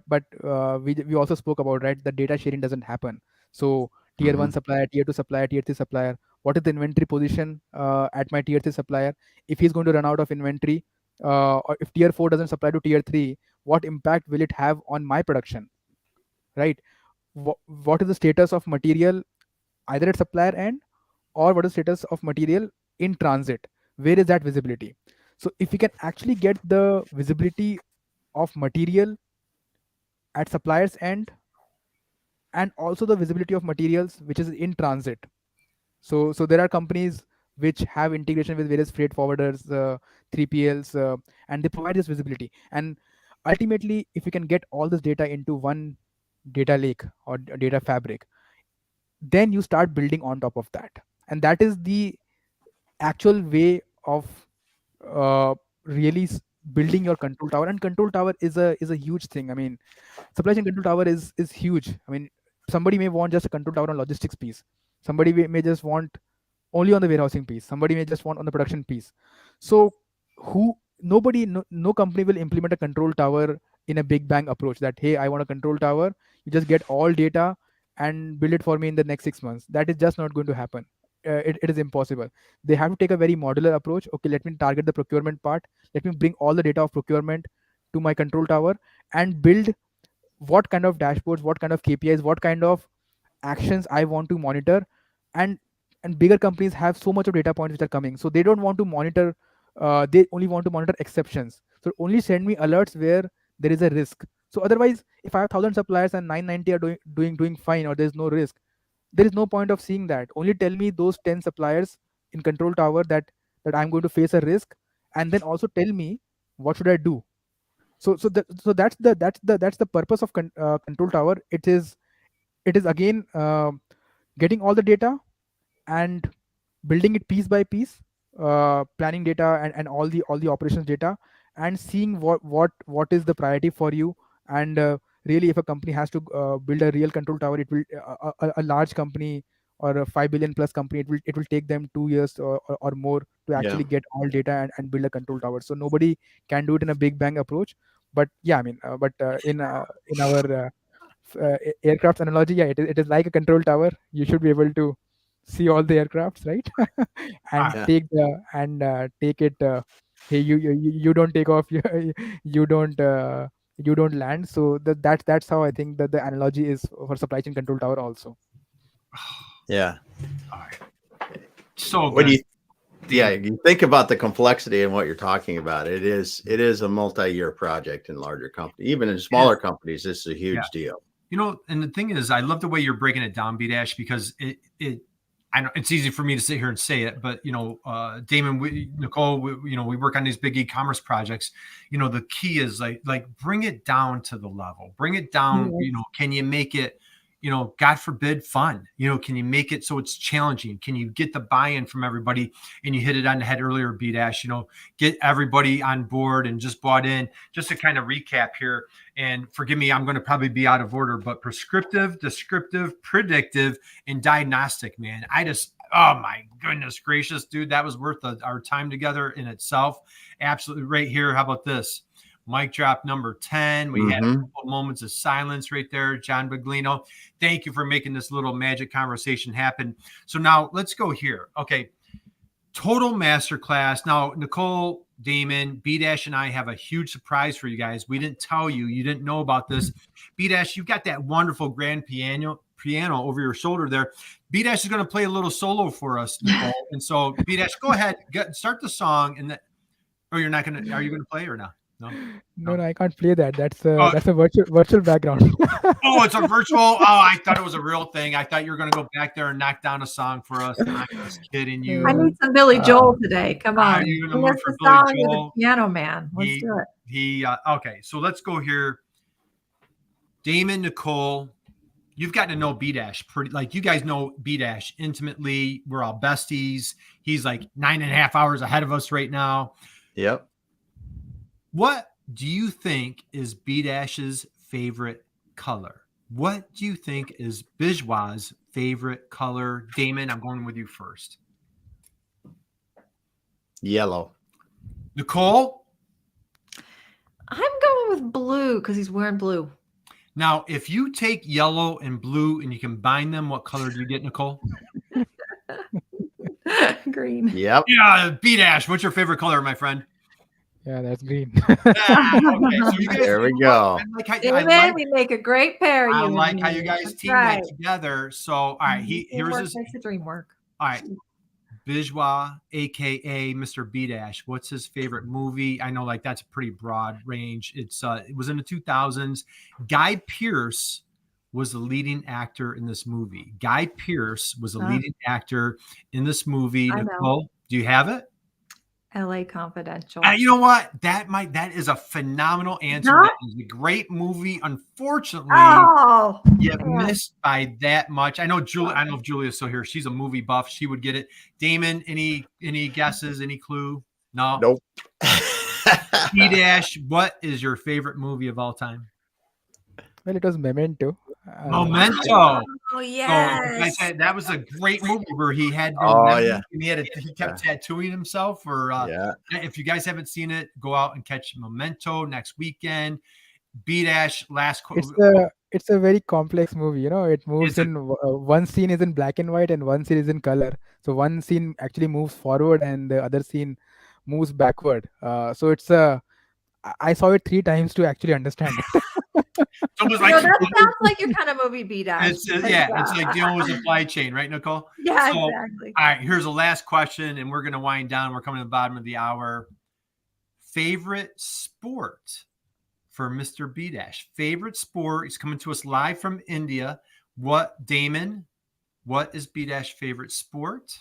we also spoke about, right, the data sharing doesn't happen. So tier 1 supplier, tier 2 supplier, tier 3 supplier, what is the inventory position at my tier 3 supplier? If he's going to run out of inventory, or if tier 4 doesn't supply to tier 3, what impact will it have on my production, right? What is the status of material either at supplier end, or what is the status of material in transit? Where is that visibility? So if we can actually get the visibility of material at supplier's end, and also the visibility of materials which is in transit. So there are companies which have integration with various freight forwarders, 3PLs, and they provide this visibility. And ultimately, if you can get all this data into one data lake or data fabric, then you start building on top of that. And that is the actual way of really building your control tower. And control tower is a huge thing. I mean, supply chain control tower is huge. I mean, somebody may want just a control tower on logistics piece. Somebody may just want only on the warehousing piece. Somebody may just want on the production piece. So no company will implement a control tower in a big bang approach that, hey, I want a control tower, you just get all data and build it for me in the next 6 months. That is just not going to happen. It is impossible. They have to take a very modular approach. Okay, let me target the procurement part. Let me bring all the data of procurement to my control tower and build what kind of dashboards, what kind of KPIs, what kind of actions I want to monitor. And bigger companies have so much of data points which are coming, so they don't want to monitor. They only want to monitor exceptions. So only send me alerts where there is a risk. So otherwise, if I have 1,000 suppliers and 990 are doing fine, or there's no risk, there is no point of seeing that. Only tell me those 10 suppliers in control tower that I'm going to face a risk, and then also tell me what should I do. That's the purpose of control tower. It is again getting all the data and building it piece by piece, planning data and all the operations data, and seeing what is the priority for you. And really, if a company has to build a real control tower, it will a large company or a 5 billion plus company, it will take them 2 years or more to actually get all data and build a control tower. So nobody can do it in a big bang approach. But yeah, I mean, in our aircraft analogy, yeah, it is like a control tower. You should be able to see all the aircrafts, right? And Yeah. take it. Hey, you don't take off. You don't you don't land. So that's how I think that the analogy is for supply chain control tower also. Yeah. All right. So What do good. you think about the complexity and what you're talking about. It is a multi-year project in larger companies. Even in smaller companies, this is a huge deal. You know, and the thing is, I love the way you're breaking it down, B-Dash, because I know it's easy for me to sit here and say it, but you know, Damon, Nicole, we work on these big e-commerce projects. You know, the key is like bring it down to the level, bring it down. You know, can you make it, God forbid, fun? Can you make it so it's challenging? Can you get the buy-in from everybody? And you hit it on the head earlier, B-Dash. Get everybody on board and just bought in. Just to kind of recap here, and forgive me, I'm going to probably be out of order, but prescriptive, descriptive, predictive, and diagnostic, man. Oh my goodness gracious, dude, that was worth our time together in itself. Absolutely. Right here. How about this? Mic drop number 10. We had a couple of moments of silence right there. John Baglino, thank you for making this little magic conversation happen. So now let's go here. Okay. Total masterclass. Now, Nicole, Damon, B-Dash, and I have a huge surprise for you guys. We didn't tell you. You didn't know about this. B-Dash, you've got that wonderful grand piano over your shoulder there. B-Dash is going to play a little solo for us, Nicole. And so, B-Dash, go ahead. Start the song. And you're not going to – are you going to play or not? No, I can't play that. That's a virtual background. Oh, it's a virtual. Oh, I thought it was a real thing. I thought you were going to go back there and knock down a song for us. I'm just kidding you. I need some Billy Joel today. Come on. You're What's going to look for the Billy song Joel. of the Piano Man? Let's do it. Okay. So let's go here. Damon, Nicole, you've gotten to know B-Dash pretty, like you guys know B-Dash intimately. We're all besties. He's like 9.5 hours ahead of us right now. Yep. What do you think is B-Dash's favorite color? What do you think is Bijwa's favorite color? Damon, I'm going with you first. Yellow. Nicole? I'm going with blue because he's wearing blue. Now, if you take yellow and blue and you combine them, what color do you get, Nicole? Green. Yep. Yeah, B-Dash, what's your favorite color, my friend? Yeah, that's green. Okay, so you guys, there we go. We make a great pair. I like how you guys team that together. So, all right, here's his makes the dream work. All right, Bijwa, aka Mr. B-Dash. What's his favorite movie? I know, like that's a pretty broad range. It was in the 2000s. Guy Pearce was the leading actor in this movie. Guy Pearce was the leading actor in this movie. Nicole, do you have it? LA Confidential. You know what? That is a phenomenal answer. That is a great movie. Unfortunately, you missed by that much. I know Julie. I don't know if Julia's still here. She's a movie buff. She would get it. Damon, any guesses? Any clue? No. Nope. B-Dash, what is your favorite movie of all time? Well, it was Memento. Memento. Oh yes. So, I said that was a great movie where he had he kept tattooing himself. Or if you guys haven't seen it, go out and catch Memento next weekend. B-Dash, last quote. It's a very complex movie. It moves in one scene is in black and white and one scene is in color. So one scene actually moves forward and the other scene moves backward. So it's I saw it 3 times to actually understand it. That sounds like your kind of movie, B-Dash. It's like dealing with supply chain, right, Nicole? Yeah, exactly. All right, here's the last question, and we're going to wind down. We're coming to the bottom of the hour. Favorite sport for Mr. B-Dash? Favorite sport? He's coming to us live from India. Damon, what is B-Dash favorite sport?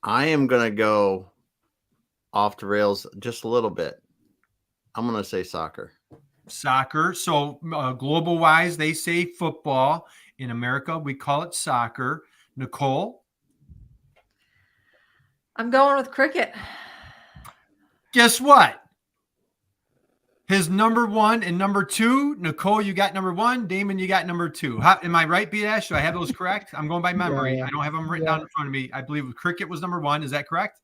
I am going to go off the rails just a little bit. I'm going to say soccer. Soccer. So global wise, they say football. In America, we call it soccer. Nicole? I'm going with cricket. Guess what? His number one and number two. Nicole, you got number one. Damon, you got number two. Am I right, B.Dash? Do I have those correct? I'm going by memory. Yeah. I don't have them written down in front of me. I believe cricket was number one. Is that correct?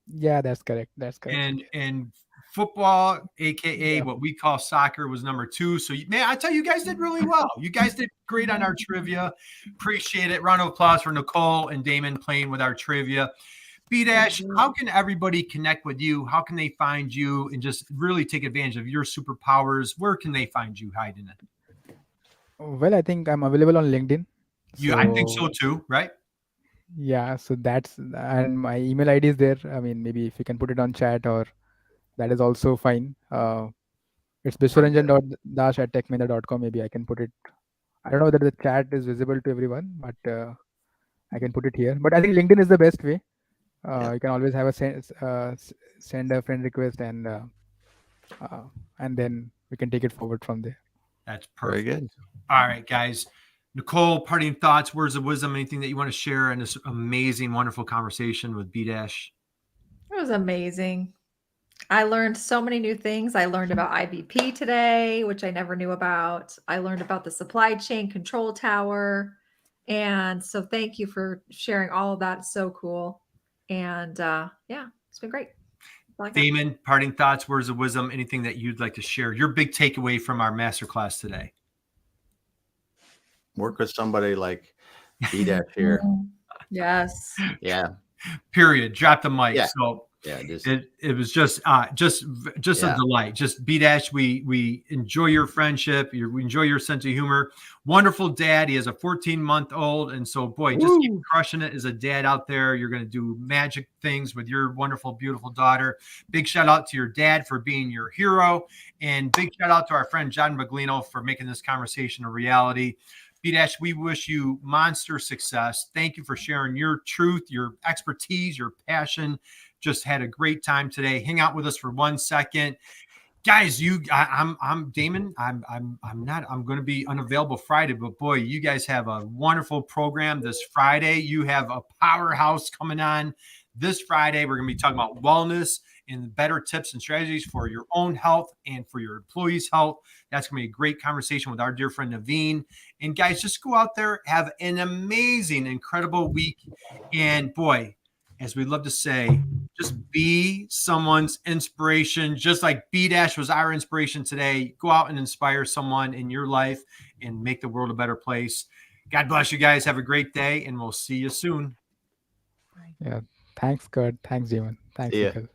Yeah, that's correct. That's correct. And football, aka Yeah. what we call soccer, was number two. So man, I tell you, guys did really well. You guys did great on our trivia. Appreciate it. Round of applause for Nicole and Damon playing with our trivia. B-Dash, how can everybody connect with you? How can they find you and just really take advantage of your superpowers? Where can they find you hiding it? Well, I think I'm available on LinkedIn. I think so too, right? Yeah, so that's, and my email ID is there. I mean, maybe if you can put it on chat, or that is also fine. It's biswaranjan.dash@techmahindra.com. Maybe I can put it. I don't know whether the chat is visible to everyone, but I can put it here. But I think LinkedIn is the best way. You can always have a send a friend request, and then we can take it forward from there. That's perfect. Very good. All right, guys. Nicole, parting thoughts, words of wisdom, anything that you want to share in this amazing, wonderful conversation with B-Dash? It was amazing. I learned so many new things. I learned about IBP today, which I never knew about. I learned about the supply chain control tower. And so thank you for sharing all of that. It's so cool. And yeah, it's been great. Damon, parting thoughts, words of wisdom, anything that you'd like to share? Your big takeaway from our masterclass today. Work with somebody like B-Dash here. Yes. Yeah. Period. Drop the mic. Yeah. So yeah, it was just a delight. Just B-Dash, we enjoy your friendship. We enjoy your sense of humor. Wonderful dad. He has a 14-month-old, and so boy, just keep crushing it as a dad out there. You're going to do magic things with your wonderful, beautiful daughter. Big shout out to your dad for being your hero, and big shout out to our friend John Maglino for making this conversation a reality. B-Dash, we wish you monster success. Thank you for sharing your truth, your expertise, your passion. Just had a great time today. Hang out with us for 1 second. Guys, I'm Damon. I'm going to be unavailable Friday, but boy, you guys have a wonderful program this Friday. You have a powerhouse coming on this Friday. We're going to be talking about wellness and better tips and strategies for your own health and for your employees' health. That's going to be a great conversation with our dear friend Naveen. And guys, just go out there, have an amazing, incredible week. And boy, as we love to say, just be someone's inspiration, just like B-Dash was our inspiration today. Go out and inspire someone in your life and make the world a better place. God bless you guys. Have a great day, and we'll see you soon. Yeah. Thanks, Kurt. Thanks, Damon. Thanks, Yeah. Nicole.